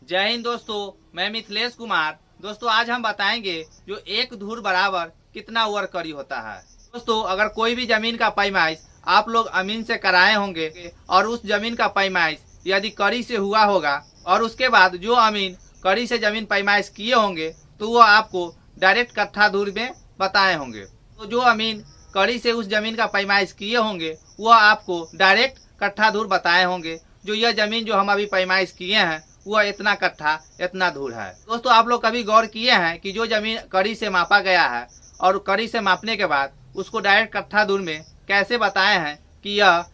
जय हिंद दोस्तों, मैं मिथिलेश कुमार। दोस्तों आज हम बताएंगे जो एक धूर बराबर कितना ओवर करी होता है। दोस्तों अगर कोई भी जमीन का पैमाइश आप लोग अमीन से कराए होंगे और उस जमीन का पैमाइश यदि कड़ी से हुआ होगा और उसके बाद जो अमीन कड़ी से जमीन पैमाइश किए होंगे तो वो आपको डायरेक्ट कट्ठा धूर में बताए होंगे। तो जो अमीन कड़ी से उस जमीन का पैमाइश किए होंगे वह आपको डायरेक्ट कट्ठा धूर बताए होंगे। जो यह जमीन जो हम अभी पैमाइश किए हैं वह इतना कट्ठा इतना धूर है। दोस्तों आप लोग कभी गौर किए हैं कि जो जमीन कड़ी से मापा गया है और कड़ी से मापने के बाद उसको डायरेक्ट कट्ठा धूर में कैसे बताए हैं कि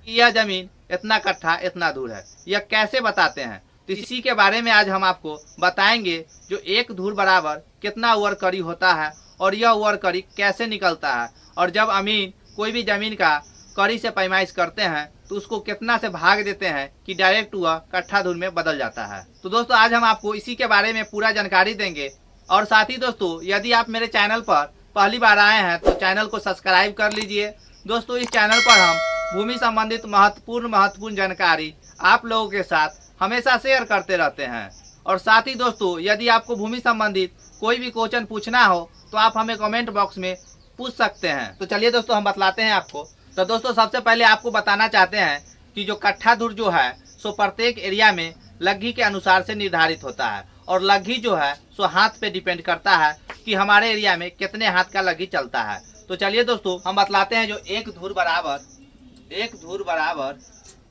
यह जमीन इतना कट्ठा इतना धूर है, यह कैसे बताते हैं? तो इसी के बारे में आज हम आपको बताएंगे जो एक धूर बराबर कितना ओवर कड़ी होता है और यह ओवर कड़ी कैसे निकलता है, और जब अमीन कोई भी जमीन का कड़ी से पैमाइश करते हैं तो उसको कितना से भाग देते हैं कि डायरेक्ट वह कट्ठा धूर में बदल जाता है। तो दोस्तों आज हम आपको इसी के बारे में पूरा जानकारी देंगे। और साथ ही दोस्तों यदि आप मेरे चैनल पर पहली बार आए हैं तो चैनल को सब्सक्राइब कर लीजिए। दोस्तों इस चैनल पर हम भूमि संबंधित महत्वपूर्ण जानकारी आप लोगों के साथ हमेशा शेयर करते रहते हैं। और साथ ही दोस्तों यदि आपको भूमि संबंधित कोई भी क्वेश्चन पूछना हो तो आप हमें कमेंट बॉक्स में पूछ सकते हैं। तो चलिए दोस्तों हम बतलाते हैं आपको। तो दोस्तों सबसे पहले आपको बताना चाहते हैं कि जो कट्ठा धूर जो है सो प्रत्येक एरिया में लग्घी के अनुसार से निर्धारित होता है, और लग्घी जो है सो हाथ पे डिपेंड करता है कि हमारे एरिया में कितने हाथ का लग्घी चलता है। तो चलिए दोस्तों हम बतलाते हैं जो एक धूर बराबर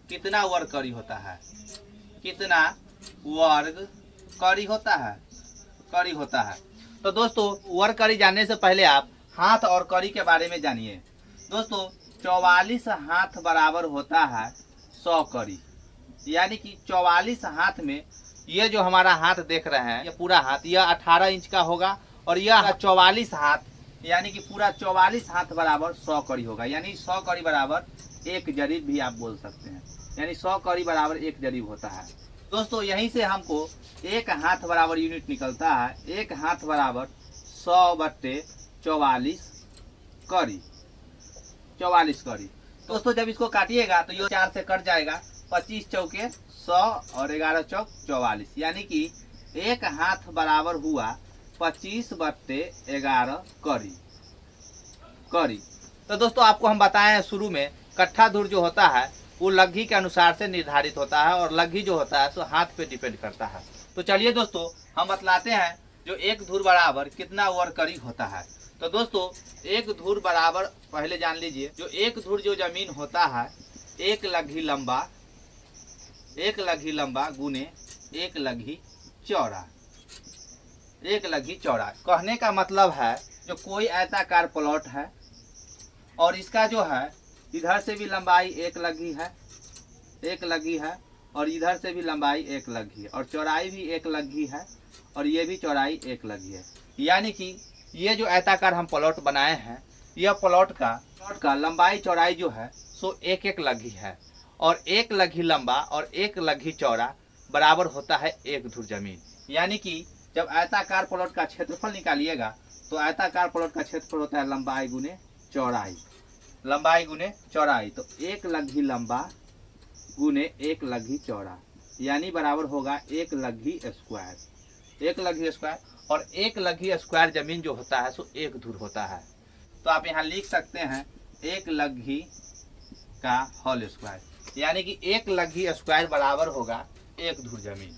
कितना वर्ग कड़ी होता है, कितना वर्ग कड़ी होता है। तो दोस्तों वर्ग कड़ी जानने से पहले आप हाथ और कड़ी के बारे में जानिए। दोस्तों 44 हाथ बराबर होता है 100 कड़ी, यानी कि 44 हाथ में ये जो हमारा हाथ देख रहे हैं ये पूरा हाथ यह 18 इंच का होगा, और यह 44 हाथ यानी कि पूरा 44 हाथ बराबर 100 कड़ी होगा। यानी 100 कड़ी बराबर एक जरीब भी आप बोल सकते हैं, यानी 100 कड़ी बराबर एक जरीब होता है। दोस्तों यहीं से हमको एक हाथ बराबर यूनिट निकलता है। एक हाथ बराबर 100/44 कड़ी, 44 कड़ी। दोस्तों जब इसको काटिएगा तो ये 4 से कट जाएगा, 25 चौके 100 और 11 चौक 44, यानी कि एक हाथ बराबर हुआ 25/11 कड़ी। तो दोस्तों आपको हम बताए हैं शुरू में कट्ठा धूर जो होता है वो लग्घी के अनुसार से निर्धारित होता है, और लग्घी जो होता है सो हाथ पे डिपेंड करता है। तो चलिए दोस्तों हम बतलाते हैं जो एक धूर बराबर कितना ओवर कड़ी होता है। तो दोस्तों एक धूर बराबर पहले जान लीजिए, जो एक धूर जो जमीन होता है एक लग्घी लंबा गुने एक लग्घी चौड़ा। कहने का मतलब है जो कोई आयताकार प्लॉट है और इसका जो है इधर से भी लंबाई एक लग्घी है और इधर से भी लंबाई एक लग्घी है और चौड़ाई भी एक लग्घी है और ये भी चौड़ाई एक लग्घी है। यानी कि ये जो आयताकार हम प्लॉट बनाए हैं यह प्लॉट का लंबाई चौड़ाई जो है सो एक लग्घी है, और एक लग्घी लंबा और एक लग्घी चौड़ा बराबर होता है एक धूर जमीन। यानी कि जब आयताकार प्लॉट का क्षेत्रफल निकालिएगा तो आयताकार प्लॉट का क्षेत्रफल होता है लंबाई गुने चौड़ाई। तो एक लग्घी लंबा गुने एक लग्घी चौड़ा यानी बराबर होगा एक लग्घी स्क्वायर, और एक लग्घी स्क्वायर जमीन जो होता है सो एक धूर होता है। तो आप यहाँ लिख सकते हैं एक लग्घी का होल स्क्वायर, यानी कि एक लग्घी स्क्वायर बराबर होगा एक धूर जमीन।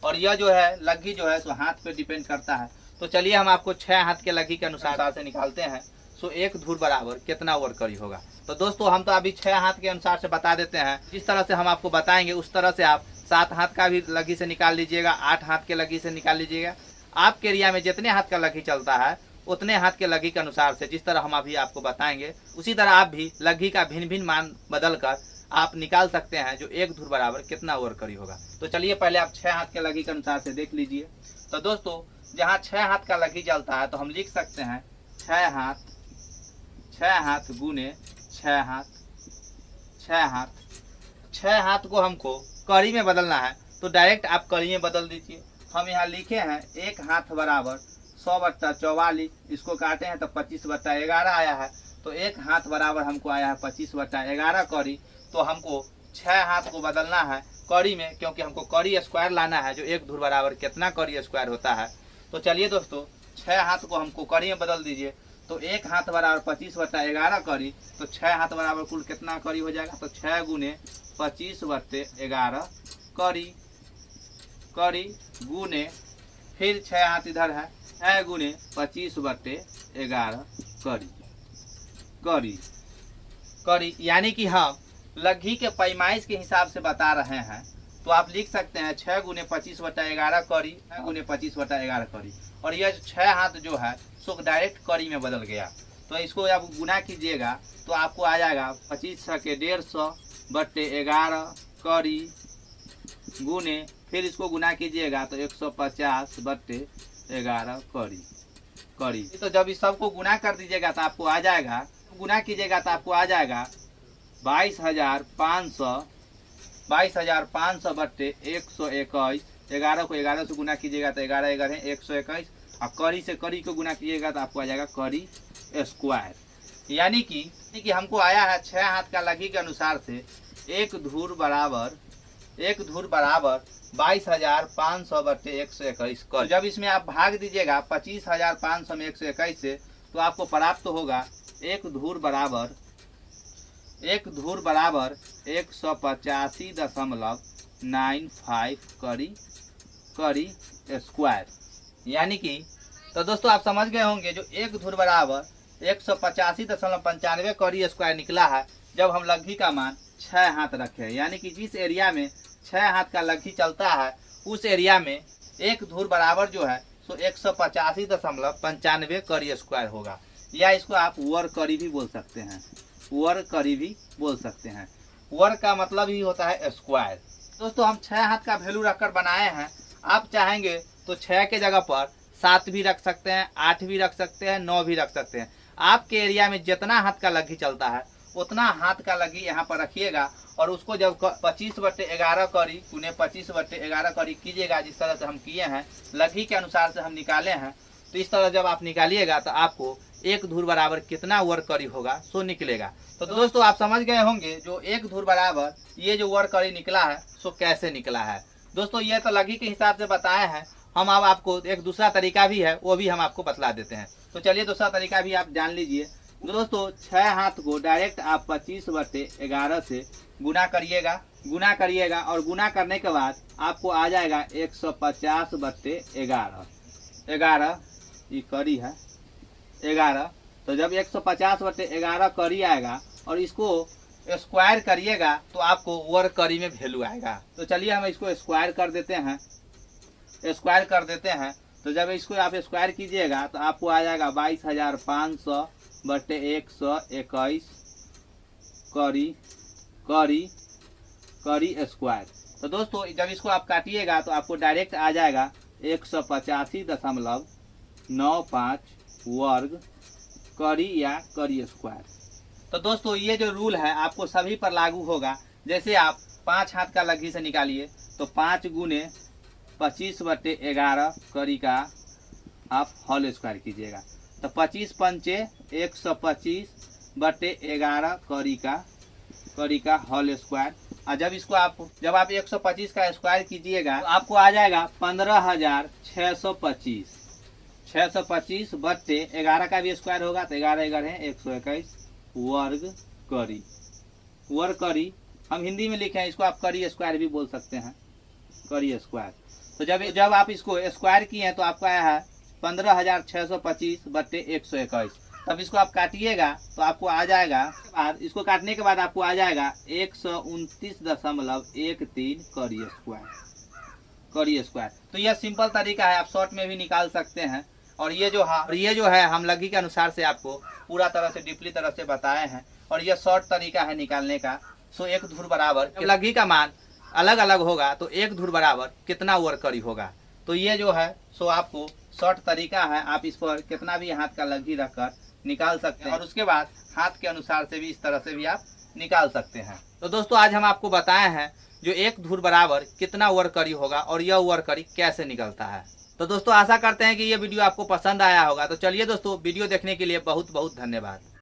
और यह जो है लग्घी जो है सो हाथ पे डिपेंड करता है। तो चलिए हम आपको 6 हाथ के लग्घी के अनुसार से निकालते हैं। सो एक धूर बराबर कितना ओवर कड़ी होगा। तो दोस्तों हम तो अभी 6 हाथ के अनुसार से बता देते हैं। जिस तरह से हम आपको बताएंगे उस तरह से आप 7 हाथ का भी लग्घी से निकाल लीजिएगा, 8 हाथ के लग्घी से निकाल लीजिएगा। आपके एरिया में जितने हाथ का लग्घी चलता है उतने हाथ के लग्घी के अनुसार से जिस तरह हम अभी आपको बताएंगे उसी तरह आप भी लग्घी का भिन्न मान बदल कर आप निकाल सकते हैं जो एक धूर बराबर कितना ओवर कड़ी होगा। तो चलिए पहले आप 6 हाथ के लग्घी के अनुसार से देख लीजिए। तो दोस्तों जहाँ 6 हाथ का लग्घी चलता है तो हम लिख सकते हैं 6 हाथ गुने 6 हाथ को हमको कड़ी में बदलना है तो डायरेक्ट आप कड़ी में बदल दीजिए। हम यहाँ लिखे हैं एक हाथ बराबर 100/44, इसको काटे हैं तो 25/11 आया है। तो एक हाथ बराबर हमको आया है 25/11 कड़ी। तो हमको 6 हाथ को बदलना है कड़ी में, क्योंकि हमको कड़ी स्क्वायर लाना है। जो एक धुर बराबर कितना कड़ी स्क्वायर होता है। तो चलिए दोस्तों 6 हाथ को हमको कड़ी में बदल दीजिए। तो एक हाथ बराबर 25/11 कड़ी, तो 6 हाथ बराबर कुल कितना कड़ी हो जाएगा। तो 6 गुने 25/11 कड़ी, कड़ी गुने फिर 6 हाथ इधर है 6 गुने 25/11 कड़ी, कड़ी, कड़ी। यानी कि हम लघी के पैमाइश के हिसाब से बता रहे हैं। तो आप लिख सकते हैं 6 गुने 25/11 कड़ी, 6 गुने 25/11 कड़ी। और यह 6 हाथ जो है सो डायरेक्ट कड़ी में बदल गया। तो इसको जब गुना कीजिएगा तो आपको आ जाएगा 25 के 150/11 कड़ी गुने फिर इसको गुना कीजिएगा तो 150/11 कड़ी, कड़ी। तो जब इस सबको गुना कर दीजिएगा तो आपको आ जाएगा, गुना कीजिएगा तो आपको आ जाएगा 22,500, 22,500/121। 11 को 11 से गुना कीजिएगा तो 11 11 121। और कड़ी से कड़ी को गुना कीजिएगा तो आपको आ जाएगा कड़ी स्क्वायर। यानी कि हमको आया है 6 हाथ का लघी के अनुसार से एक धुर बराबर 22,500/121 कड़ी। जब इसमें आप भाग दीजिएगा 25,500 में 121 से, तो आपको प्राप्त होगा एक धुर बराबर 185.95 कड़ी, कड़ी स्क्वायर। यानी कि तो दोस्तों आप समझ गए होंगे जो एक धुर बराबर 185.95 कड़ी स्क्वायर निकला है जब हम लघी का मान 6 हाथ रखे। यानी कि जिस एरिया में 6 हाथ का लघी चलता है उस एरिया में एक धुर बराबर जो है सो 185.95 कड़ी स्क्वायर होगा। या इसको आप वर कड़ी भी बोल सकते हैं, वर कड़ी भी बोल सकते हैं। वर का मतलब ही होता है स्क्वायर। दोस्तों हम 6 हाथ का वैल्यू रखकर बनाए हैं। आप चाहेंगे तो 6 के जगह पर 7 भी रख सकते हैं, 8 भी रख सकते हैं, 9 भी रख सकते हैं। आपके एरिया में जितना हाथ का लघी चलता है उतना हाथ का लघी यहाँ पर रखिएगा और उसको जब 25/11 कड़ी गुने 25/11 कड़ी कीजिएगा, जिस तरह से हम किए हैं लघी के अनुसार से हम निकाले हैं। तो इस तरह जब आप निकालिएगा तो आपको एक धुर बराबर कितना वर कड़ी होगा सो निकलेगा। तो दोस्तों आप समझ गए होंगे जो एक धुर बराबर ये जो वर कड़ी निकला है सो कैसे निकला है। दोस्तों ये तो लघी के हिसाब से बताए हैं। हम अब आपको एक दूसरा तरीका भी है वो भी हम आपको बतला देते हैं। तो चलिए दूसरा तरीका भी आप जान लीजिए। दोस्तों 6 हाथ को डायरेक्ट आप 25/11 से गुना करिएगा, गुना करिएगा और गुना करने के बाद आपको आ जाएगा 150/11, 11 ये कड़ी है 11। तो जब 150/11 कड़ी आएगा और इसको स्क्वायर करिएगा तो आपको वर कड़ी में वैल्यू आएगा। तो चलिए हम इसको स्क्वायर कर देते हैं, स्क्वायर कर देते हैं। तो जब इसको आप स्क्वायर कीजिएगा तो आपको आ जाएगा 22,500/121 कड़ी, कड़ी, कड़ी स्क्वायर। तो दोस्तों जब इसको आप काटिएगा तो आपको डायरेक्ट आ जाएगा 185.95 वर्ग कड़ी या कड़ी स्क्वायर। तो दोस्तों ये जो रूल है आपको सभी पर लागू होगा। जैसे आप 5 हाथ का लघी से निकालिए तो 5 गुने 25/11 कड़ी का आप होल स्क्वायर कीजिएगा तो 25 पंचे 125/11 कड़ी का होल स्क्वायर। और जब इसको आप 125 का स्क्वायर कीजिएगा तो आपको आ जाएगा 15,625, 625/11 का भी स्क्वायर होगा तो 11 11 121 वर्ग कड़ी, वर्ग कड़ी। हम हिंदी में लिखे हैं इसको आप कड़ी स्क्वायर भी बोल सकते हैं, कड़ी स्क्वायर। तो जब आप इसको स्क्वायर किए हैं तो आपको आया है 15,625/121। तब इसको आप काटिएगा तो आपको आ जाएगा, बाद इसको काटने के बाद आपको आ जाएगा 129.13 कड़ी स्क्वायर, कड़ी स्क्वायर। तो यह सिंपल तरीका है, आप शॉर्ट में भी निकाल सकते हैं। और ये जो है हम लघी के अनुसार से आपको पूरा तरह से डीपली तरह से बताए हैं और यह शॉर्ट तरीका है निकालने का। सो एक धुर बराबर लघी का मान अलग अलग होगा तो एक धुर बराबर कितना वर कड़ी होगा। तो ये जो है सो आपको शॉर्ट तरीका है, आप इस पर कितना भी हाथ का लघी रखकर निकाल सकते हैं और उसके बाद हाथ के अनुसार से भी इस तरह से भी आप निकाल सकते हैं। तो दोस्तों आज हम आपको बताए हैं जो एक धुर बराबर कितना वर कड़ी होगा और यह वर कड़ी कैसे निकलता है। तो दोस्तों आशा करते हैं कि ये वीडियो आपको पसंद आया होगा। तो चलिए दोस्तों वीडियो देखने के लिए बहुत बहुत धन्यवाद।